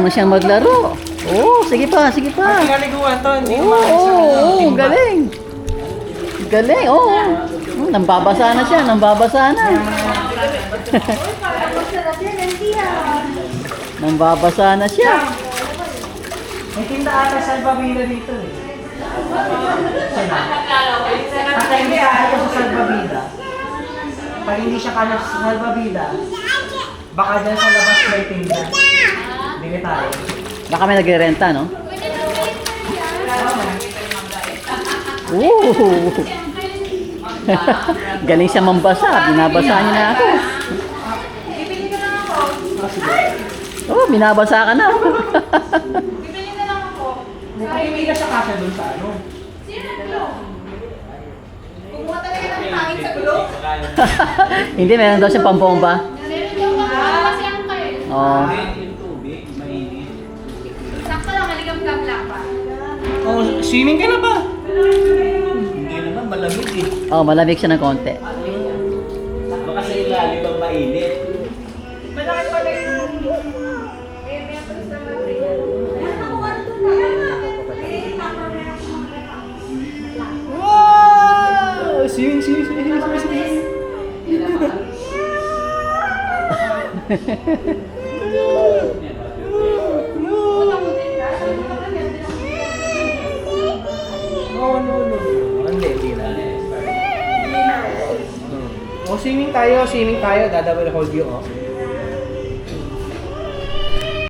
Marunong na siyang maglaro. Oo, sige pa, sige pa. Pinaliguan to, hindi Oo, oo, galing. Galing, oo. Nambabasa na siya, nambabasa na. Nambabasa na siya. May tinda ata sa Albabila dito eh. At hindi ata sa Albabila. Pag hindi siya kalas sa Albabila, baka dyan sa labas may tinda. Bili tayo. Baka may nagre-renta, no? Ooh. Galing siya mambasa. Binabasa niya na ako. Oh, binabasa ka na. Ay, hindi ka siya kasya dun sa ano. Kumuha talaga ng hangin sa gulo. Hindi, meron daw siyang pambomba. Kasi ang kayo. Oh. Sakto lang, maligam-gam lang pa. Oh, swimming ka na ba? Hindi naman, malamig eh. Oh, malamig siya ng konti. Baka sa ilalim ang mainit. Malaki pala yun. May apalis na material. Wow! Swimming, swimming, swimming, swimming, swimming. No. Hindi na. Oh, swimming tayo. Dadawal hold you, oh.